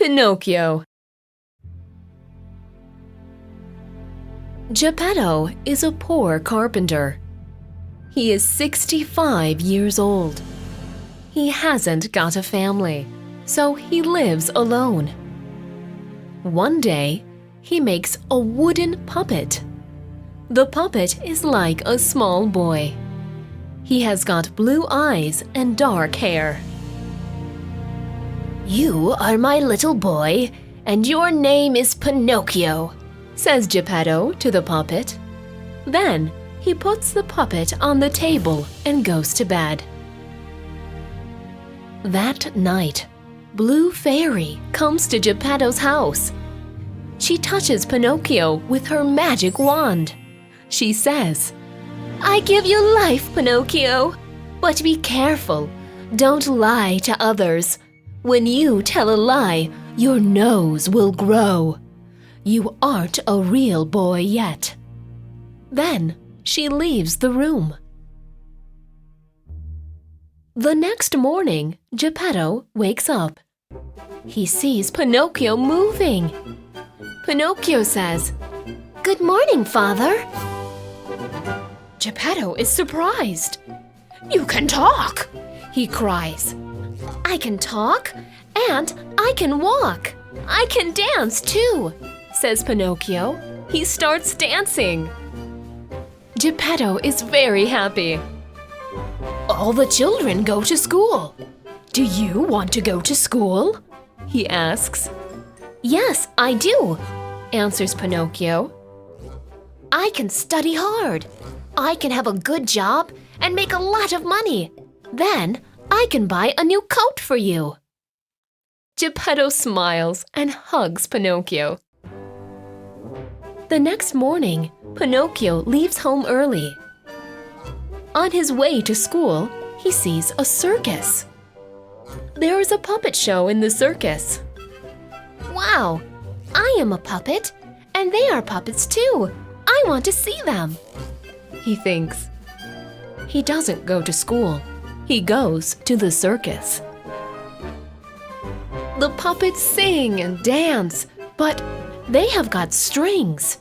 Pinocchio. Geppetto is a poor carpenter. He is 65 years old. He hasn't got a family, so he lives alone. One day, he makes a wooden puppet. The puppet is like a small boy. He has got blue eyes and dark hair. "You are my little boy, and your name is Pinocchio," says Geppetto to the puppet. Then he puts the puppet on the table and goes to bed. That night, Blue Fairy comes to Geppetto's house. She touches Pinocchio with her magic wand. She says, "I give you life, Pinocchio, but be careful. Don't lie to others. When you tell a lie, your nose will grow. You aren't a real boy yet." Then she leaves the room. The next morning, Geppetto wakes up. He sees Pinocchio moving. Pinocchio says, "Good morning, Father." Geppetto is surprised. "You can talk!" he cries. "I can talk, and I can walk. I can dance too," says Pinocchio. He starts dancing. Geppetto is very happy. All the children go to school. "Do you want to go to school?" he asks. "Yes, I do," answers Pinocchio. "I can study hard. I can have a good job and make a lot of money. Then I can buy a new coat for you." Geppetto smiles and hugs Pinocchio. The next morning, Pinocchio leaves home early. On his way to school, he sees a circus. There is a puppet show in the circus. "Wow, I am a puppet, and they are puppets too. I want to see them," he thinks. He doesn't go to school. He goes to the circus. The puppets sing and dance, but they have got strings.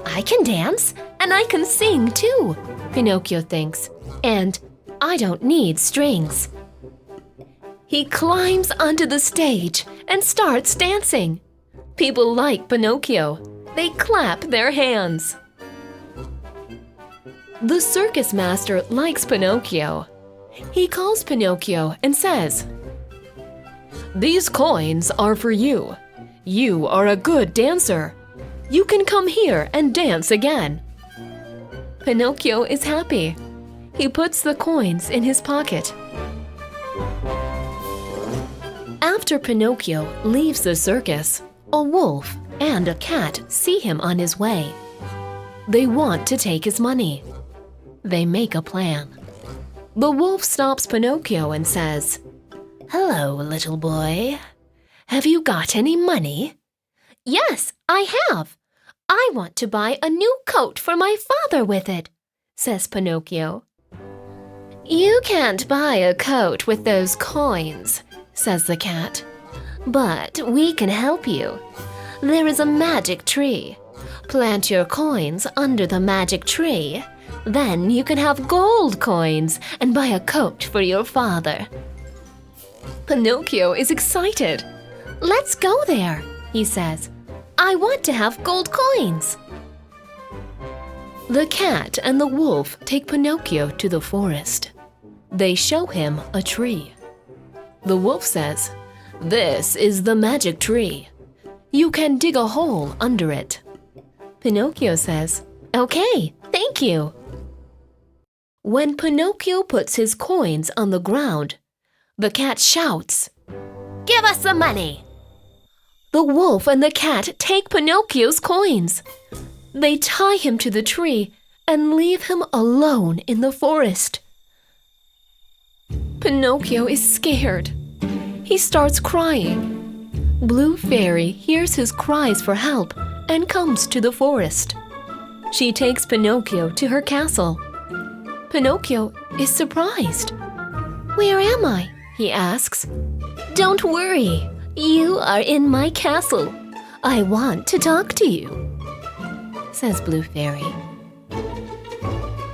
"I can dance, and I can sing too," Pinocchio thinks, "and I don't need strings." He climbs onto the stage and starts dancing. People like Pinocchio. They clap their hands. The circus master likes Pinocchio. He calls Pinocchio and says, "These coins are for you. You are a good dancer. You can come here and dance again." Pinocchio is happy. He puts the coins in his pocket. After Pinocchio leaves the circus, a wolf and a cat see him on his way. They want to take his money. They make a plan. The wolf stops Pinocchio and says, "Hello, little boy. Have you got any money?" "Yes, I have. I want to buy a new coat for my father with it," says Pinocchio. "You can't buy a coat with those coins," says the cat. "But we can help you. There is a magic tree. Plant your coins under the magic tree. Then you can have gold coins and buy a coat for your father." Pinocchio is excited. "Let's go there," he says. "I want to have gold coins." The cat and the wolf take Pinocchio to the forest. They show him a tree. The wolf says, "This is the magic tree. You can dig a hole under it." Pinocchio says, "Okay, thank you." When Pinocchio puts his coins on the ground, the cat shouts, "Give us the money!" The wolf and the cat take Pinocchio's coins. They tie him to the tree and leave him alone in the forest. Pinocchio is scared. He starts crying. Blue Fairy hears his cries for help and comes to the forest. She takes Pinocchio to her castle. Pinocchio is surprised. "Where am I?" he asks. "Don't worry. You are in my castle. I want to talk to you, says Blue Fairy.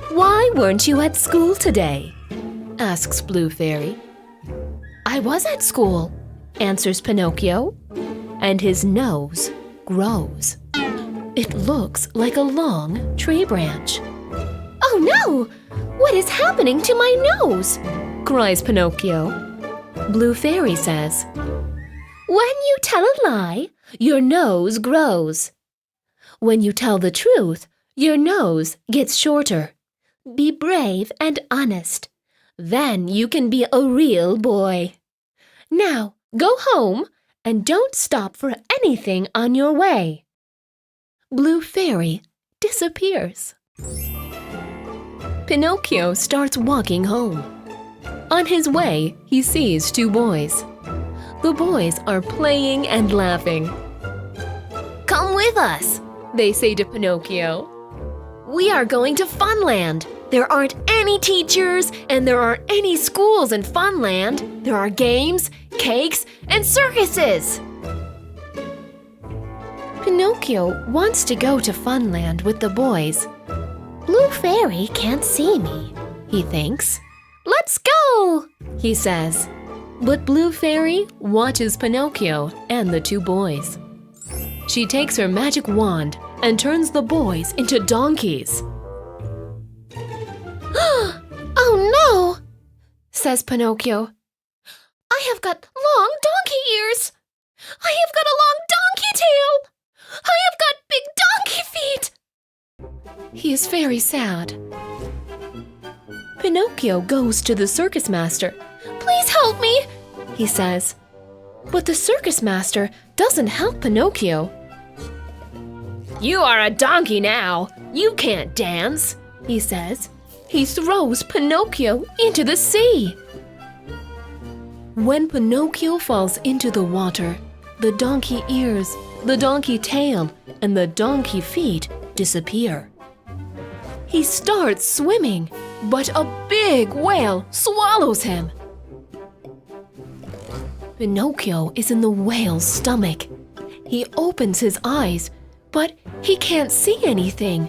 Why weren't you at school today? Asks Blue Fairy. I was at school, answers Pinocchio, and his nose grows. It looks like a long tree branch. Oh no! What is happening to my nose? Cries Pinocchio. Blue Fairy says, when you tell a lie, your nose grows. When you tell the truth, your nose gets shorter. Be brave and honest. Then you can be a real boy. Now, go home and don't stop for anything on your way. Blue Fairy disappears. Pinocchio starts walking home. On his way, he sees two boys. The boys are playing and laughing. Come with us, they say to Pinocchio. We are going to Funland. There aren't any teachers and there aren't any schools in Funland. There are games, cakes, and circuses. Pinocchio wants to go to Funland with the boys. Blue Fairy can't see me, he thinks. Let's go, he says. But Blue Fairy watches Pinocchio and the two boys. She takes her magic wand and turns the boys into donkeys. Oh no, says Pinocchio. I have got long donkey ears. I have got a long donkey tail. I have got big donkey feet. He is very sad. Pinocchio goes to the circus master. Please help me, he says. But the circus master doesn't help Pinocchio. You are a donkey now. You can't dance, he says. He throws Pinocchio into the sea. When Pinocchio falls into the water, the donkey ears, the donkey tail, and the donkey feet disappear. He starts swimming, but a big whale swallows him. Pinocchio is in the whale's stomach. He opens his eyes, but he can't see anything.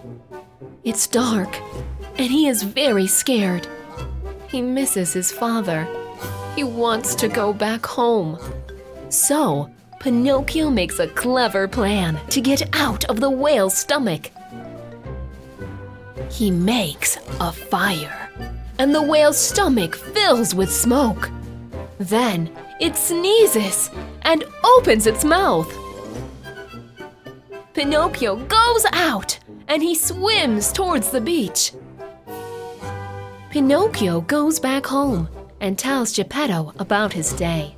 It's dark, and he is very scared. He misses his father. He wants to go back home. So, Pinocchio makes a clever plan to get out of the whale's stomach. He makes a fire, and the whale's stomach fills with smoke. Then it sneezes and opens its mouth. Pinocchio goes out and he swims towards the beach. Pinocchio goes back home and tells Geppetto about his day.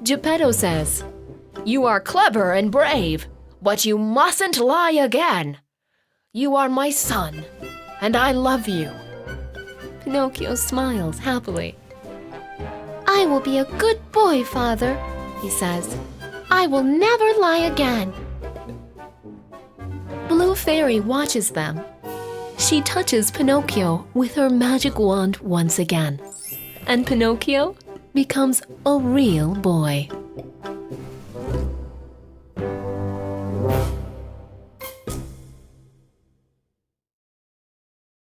Geppetto says, "You are clever and brave, but you mustn't lie again. You are my son, and I love you." Pinocchio smiles happily. "I will be a good boy, father," he says. "I will never lie again." Blue Fairy watches them. She touches Pinocchio with her magic wand once again, and Pinocchio becomes a real boy.